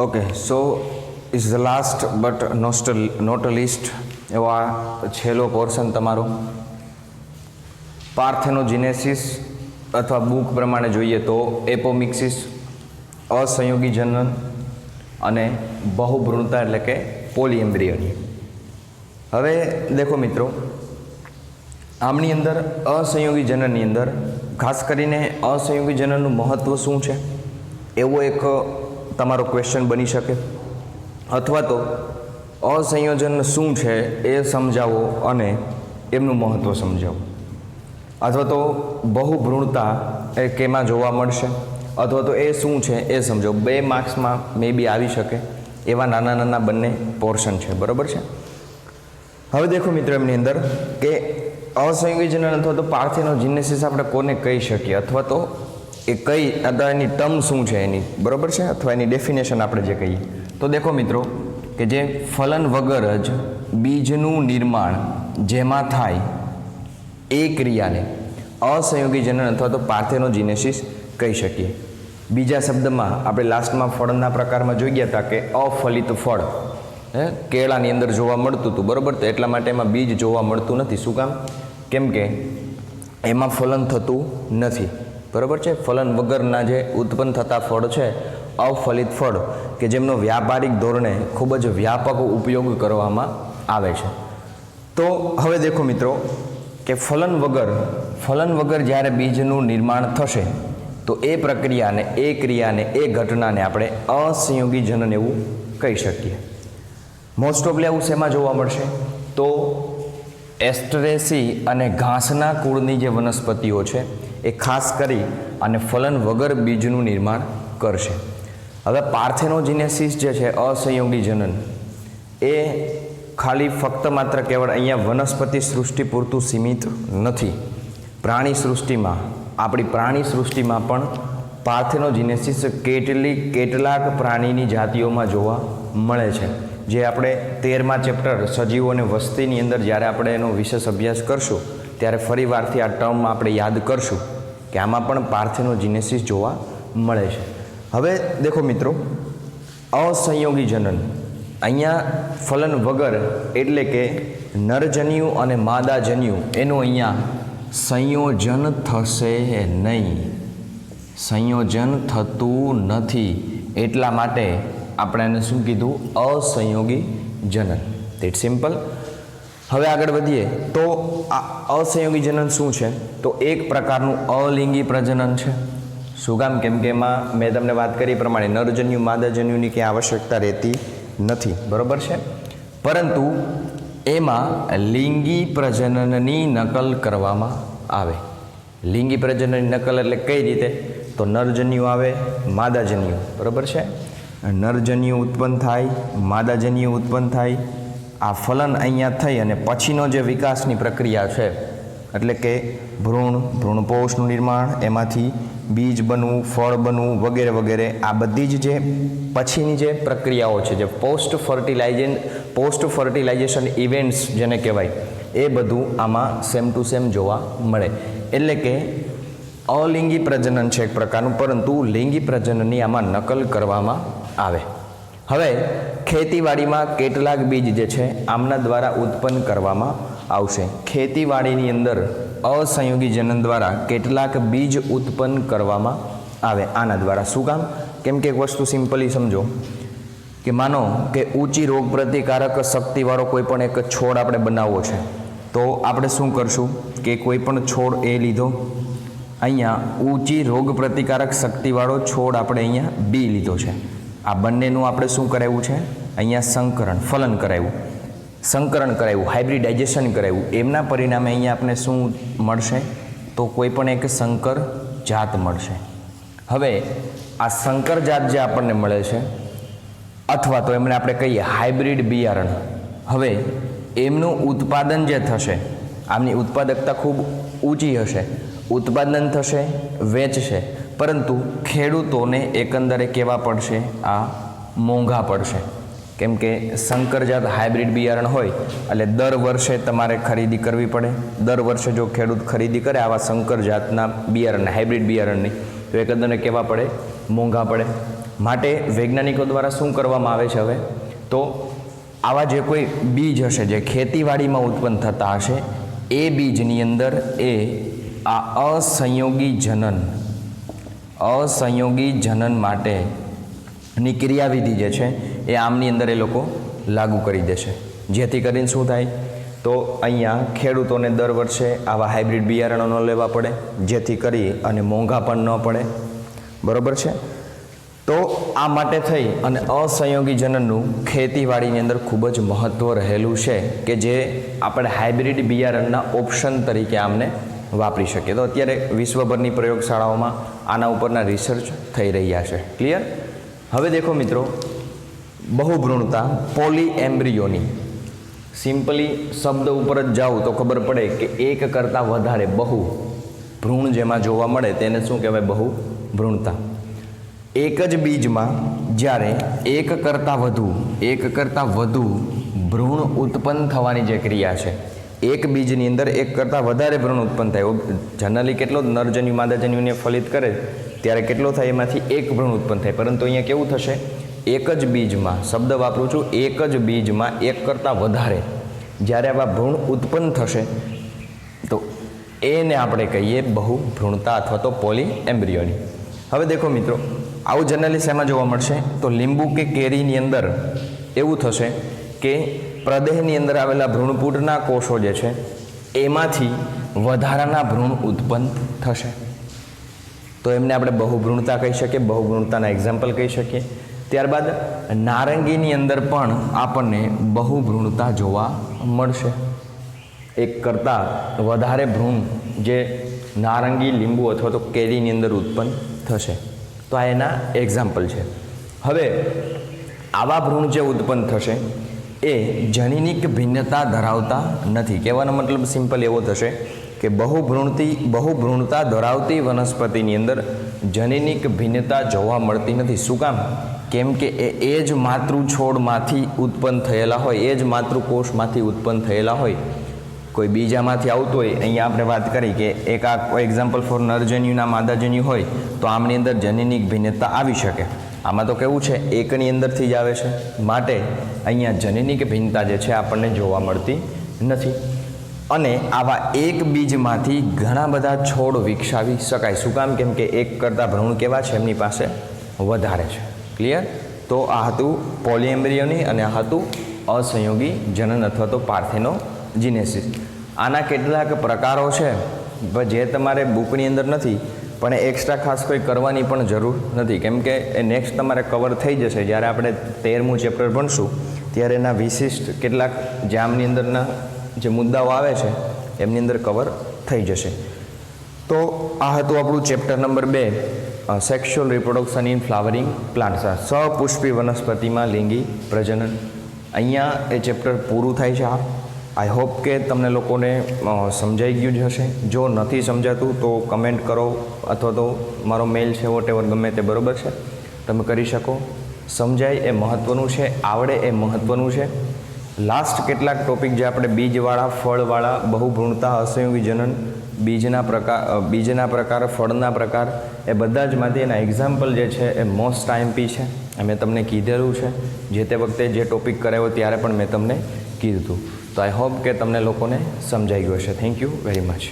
Okay so is the last but not least એવો આ છેલ્લો પોર્શન તમારો પાર્થેનોજેનેસિસ અથવા બુક પ્રમાણે જોઈએ તો એપોમિક્સિસ, અસંયોગી જનન અને બહુભ્રૂણતા એટલે કે પોલીએમ્બ્રિયોની. હવે દેખો મિત્રો, આમની અંદર અસંયોગી જનનની અંદર ખાસ કરીને અસંયોગી જનનનું મહત્ત્વ શું છે એવો એક તમારો ક્વેશ્ચન બની શકે, અથવા તો અસંયોજન શું છે એ સમજાવો અને એમનું મહત્ત્વ સમજાવો, અથવા તો બહુભ્રૂણતા એ કેમાં જોવા મળશે અથવા તો એ શું છે એ સમજાવો. 2 માર્ક્સમાં મે બી આવી શકે એવા નાના નાના બંને પોર્શન છે, બરાબર છે. હવે દેખો મિત્રો, એમની અંદર કે અસંયોગી જનન અથવા તો પાર્થેનોજેનેસિસ આપણે કોને કહી શકીએ, અથવા તો એ કઈ અથવા એની ટર્મ શું છે એની, બરાબર છે, અથવા એની ડેફિનેશન આપણે જે કહીએ તો દેખો મિત્રો કે જે ફલન વગર જ બીજનું નિર્માણ જેમાં થાય એ ક્રિયાને અસંયોગી જનન અથવા તો પાર્થેનોજેનેસિસ કહી શકીએ. બીજા શબ્દમાં આપણે લાસ્ટમાં ફળના પ્રકારમાં જોઈ ગયા હતા કે અફલિત ફળ કેળાની અંદર જોવા મળતું હતું, બરાબર. તો એટલા માટે એમાં બીજ જોવા મળતું નથી. શું કામ? કેમ કે એમાં ફલન થતું નથી, બરાબર છે. ફલન વગરના જે ઉત્પન્ન થતા ફળ છે અફલિત ફળ, કે જેમનો વ્યાપારિક ધોરણે ખૂબ જ વ્યાપક ઉપયોગ કરવામાં આવે છે. તો હવે દેખો મિત્રો કે ફલન વગર જ્યારે બીજનું નિર્માણ થશે તો એ પ્રક્રિયાને, એ ક્રિયાને, એ ઘટનાને આપણે અસંયોગી જનન એવું કહી શકીએ. મોસ્ટ ઓફલી આવું શેમાં જોવા મળશે તો એસ્ટરેસી અને ઘાસના કુળની જે વનસ્પતિઓ છે એ ખાસ કરી અને ફલન વગર બીજનું નિર્માણ કરશે. હવે પાર્થેનોજેનેસિસ જે છે અસંયોગી જનન એ ખાલી ફક્ત માત્ર કેવળ અહીંયા વનસ્પતિ સૃષ્ટિ પૂરતું સીમિત નથી. પ્રાણી સૃષ્ટિમાં, આપણી પ્રાણી સૃષ્ટિમાં પણ પાર્થેનોજેનેસિસ કેટલાક પ્રાણીની જાતિઓમાં જોવા મળે છે. જે આપણે 13મા ચેપ્ટર સજીવો અને વસ્તીની અંદર જ્યારે આપણે એનો વિશેષ અભ્યાસ કરશું ત્યારે ફરી વારથી આ ટર્મ આપણે યાદ કરશું કે આમાં પણ પાર્થેનોજેનેસિસ જોવા મળે છે. હવે દેખો મિત્રો, અસંયોગી જનન અહીંયા ફલન વગર એટલે કે નરજન્યુ અને માદાજન્યુ એનું અહીંયા સંયોજન થશે નહીં, સંયોજન થતું નથી. એટલા માટે આપણે એને શું કીધું? અસંયોગી જનન. That simple. હવે આગળ વધીએ તો આ અસંયોગી જનન શું છે તો એક પ્રકારનું અલિંગી પ્રજનન છે. શું કામ? કેમ કે એમાં મેં તમને વાત કરી પ્રમાણે નરજન્યુ માદાજન્યુની ક્યાં આવશ્યકતા રહેતી નથી, બરાબર છે. પરંતુ એમાં લિંગી પ્રજનનની નકલ કરવામાં આવે. લિંગી પ્રજનનની નકલ એટલે કઈ રીતે? તો નરજન્યુ આવે, માદાજન્યુ, બરાબર છે. નરજન્યુ ઉત્પન્ન થાય, માદાજન્યુ ઉત્પન્ન થાય. આ ફલન અહીંયા થઈ અને પછીનો જે વિકાસની પ્રક્રિયા છે એટલે કે ભ્રૂણપોષનું નિર્માણ, એમાંથી બીજ બનવું, ફળ બનવું વગેરે વગેરે, આ બધી જ જે પછીની જે પ્રક્રિયાઓ છે, જે પોસ્ટ ફર્ટિલાઇઝેશન ઇવેન્ટ્સ જેને કહેવાય, એ બધું આમાં સેમ ટુ સેમ જોવા મળે. એટલે કે અલિંગી પ્રજનન છે એક પ્રકારનું, પરંતુ લિંગી પ્રજનનની આમાં નકલ કરવામાં આવે. હવે ખેતીવાડીમાં કેટલાક બીજ જે છે આમના દ્વારા ઉત્પન્ન કરવામાં આવશે. ખેતીવાડીની અંદર અસંયોગી જનન દ્વારા કેટલાક બીજ ઉત્પન્ન કરવામાં આવે આના દ્વારા. શું કામ? કેમ કે એક વસ્તુ સિમ્પલી સમજો કે માનો કે ઊંચી રોગ પ્રતિકારક શક્તિવાળો કોઈ પણ એક છોડ આપણે બનાવવો છે, તો આપણે શું કરશું કે કોઈ પણ છોડ એ લીધો, અહીંયા ઊંચી રોગ પ્રતિકારક શક્તિવાળો છોડ આપણે અહીંયા બી લીધો છે. આ બંનેનું આપણે શું કરાવ્યું છે? અહીંયા ફલન કરાવ્યું, સંકરણ કરાવ્યું, હાઇબ્રિડાઇઝેશન કરાવ્યું. એમના પરિણામે અહીંયા આપણે શું મળશે તો કોઈ પણ એક સંકર જાત મળશે. હવે આ સંકર જાત જે આપણને મળે છે, અથવા તો એમને આપણે કહીએ હાઇબ્રિડ બિયારણ, હવે એમનું ઉત્પાદન જે થશે, આમની ઉત્પાદકતા ખૂબ ઊંચી હશે, ઉત્પાદન થશે, વેચશે, પરંતુ ખેડૂતોને એકંદરે કેવા પડશે? આ મોંઘા પડશે. કેમ કે સંકરજાત હાઇબ્રિડ બિયારણ હોય એટલે દર વર્ષે તમારે ખરીદી કરવી પડે. દર વર્ષે જો ખેડૂત ખરીદી કરે આવા સંકર જાતના બિયારણને, હાઇબ્રિડ બિયારણની, તો એકંદરે કેવા પડે? મોંઘા પડે. માટે વૈજ્ઞાનિકો દ્વારા શું કરવામાં આવે છે હવે તો આવા જે કોઈ બીજ હશે જે ખેતીવાડીમાં ઉત્પન્ન થતા હશે એ બીજની અંદર એ આ અસંયોગી જનન માટેની ક્રિયાવિધિ જે છે એ આમની અંદર એ લોકો લાગુ કરી દેશે, જેથી કરીને શું થાય તો અહીંયા ખેડૂતોને દર વર્ષે આવા હાઇબ્રિડ બિયારણો ન લેવા પડે, જેથી કરી અને મોંઘા પણ ન પડે, બરાબર છે. તો આ માટે થઈ અને અસંયોગી જનનનું ખેતીવાડીની અંદર ખૂબ જ મહત્ત્વ રહેલું છે કે જે આપણે હાઇબ્રિડ બિયારણના ઓપ્શન તરીકે આમને વાપરી શકીએ. તો અત્યારે વિશ્વભરની પ્રયોગશાળાઓમાં આના ઉપરના રિસર્ચ થઈ રહ્યા છે. ક્લિયર? હવે દેખો મિત્રો, બહુભ્રૂણતા પોલીએમ્બ્રિયોની સિમ્પલી શબ્દ ઉપર જ જાઉં તો ખબર પડે કે એક કરતાં વધારે બહુ ભ્રૂણ જેમાં જોવા મળે તેને શું કહેવાય? બહુભ્રૂણતા. એક જ બીજમાં જ્યારે એક કરતાં વધુ ભ્રૂણ ઉત્પન્ન થવાની જે ક્રિયા છે, એક બીજની અંદર એક કરતાં વધારે ભ્રૂણ ઉત્પન્ન થાય. જનરલી કેટલો નરજન્યુ માદાજન્યુને ફલિત કરે ત્યારે કેટલો થાય? એમાંથી એક ભ્રૂણ ઉત્પન્ન થાય. પરંતુ અહીંયા કેવું થશે? એક જ બીજમાં, શબ્દ વાપરું છું, એક જ બીજમાં એક કરતાં વધારે જ્યારે આવા ભ્રૂણ ઉત્પન્ન થશે તો એને આપણે કહીએ બહુભ્રૂણતા અથવા તો પોલીએમ્બ્રિયોની. હવે દેખો મિત્રો, આવું જનરલી શેમાં જોવા મળશે? તો લીંબુ કે કેરીની અંદર એવું થશે કે પ્રદેહની અંદર આવેલા ભ્રૂણપૂટના કોષો જે છે એમાંથી વધારાના ભ્રૂણ ઉત્પન્ન થશે, તો એમને આપણે બહુભ્રૂણતા કહી શકીએ, બહુભ્રૂણતાના એક્ઝામ્પલ કહી શકીએ. ત્યારબાદ નારંગીની અંદર પણ આપણને બહુભ્રૂણતા જોવા મળશે. એક કરતાં વધારે ભ્રૂણ જે નારંગી, લીંબુ અથવા તો કેરીની અંદર ઉત્પન્ન થશે. તો આ એના એક્ઝામ્પલ છે. હવે આવા ભ્રૂણ જે ઉત્પન્ન થશે એ જનીનિક ભિન્નતા ધરાવતા નથી. કહેવાનો મતલબ સિમ્પલ એવો થશે કે બહુભ્રૂણતા ધરાવતી વનસ્પતિની અંદર જનીનિક ભિન્નતા જોવા મળતી નથી. શું કામ? કેમ કે એ જ માતૃ છોડમાંથી ઉત્પન્ન થયેલા હોય, એ જ માતૃકોષમાંથી ઉત્પન્ન થયેલા હોય. કોઈ બીજામાંથી આવતું હોય, અહીંયા આપણે વાત કરી કે એક આ એક્ઝામ્પલ ફોર નરજન્યુના માદાજન્યુ હોય તો આમની અંદર જનીનિક ભિન્નતા આવી શકે. આમાં તો કેવું છે? એકની અંદરથી જ આવે છે, માટે અહીંયા જનીનિક ભિન્નતા જે છે આપણને જોવા મળતી નથી. અને આવા એક બીજમાંથી ઘણા બધા છોડ વિકસાવી શકાય. શું કામ? કેમ કે એક કરતાં ભ્રૂણ કેવા છે? એમની પાસે વધારે છે. ક્લિયર? તો આ હતું પોલીએમ્બ્રિયોની અને આ હતું અસંયોગી જનન અથવા તો પાર્થેનોજીનેસિસ. આના કેટલાક પ્રકારો છે જે તમારે બુકની અંદર નથી, પણ એક્સ્ટ્રા ખાસ કોઈ કરવાની પણ જરૂર નથી, કેમ કે એ નેક્સ્ટ તમારે કવર થઈ જશે. જ્યારે આપણે 13મું ચેપ્ટર ભણશું ત્યારે એના વિશિષ્ટ કેટલાક જે આમની અંદરના જે મુદ્દાઓ આવે છે એમની અંદર કવર થઈ જશે. તો આ હતું આપણું chapter number 2, sexual reproduction in flowering plants, સપુષ્પી વનસ્પતિમાં લિંગી પ્રજનન. અહીંયા એ ચેપ્ટર પૂરું થાય છે. આઈ હોપ કે તમને લોકોને સમજાઈ ગયું જ હશે. જો નથી સમજાતું તો કમેન્ટ કરો અથવા તો મારો મેલ છે વોટેવર ગમે તે, બરાબર છે, તમે કરી શકો. સમજાય એ મહત્ત્વનું છે, આવડે એ મહત્ત્વનું છે. લાસ્ટ કેટલાક ટોપિક જે આપણે બીજવાળા, ફળવાળા, બહુભ્રૂણતા, અસંયોગી જનન, બીજના પ્રકાર, ફળના પ્રકાર, એ બધા જ માંથી એના એક્ઝામ્પલ જે છે એ મોસ્ટ આઈએમપી છે. મેં તમને કીધેલું છે, જે તે વખતે જે ટોપિક કરાવ્યો ત્યારે પણ મેં તમને કીધું હતું. તો આઈ હોપ કે તમને લોકોને સમજાઈ ગયું હશે. Thank you very much.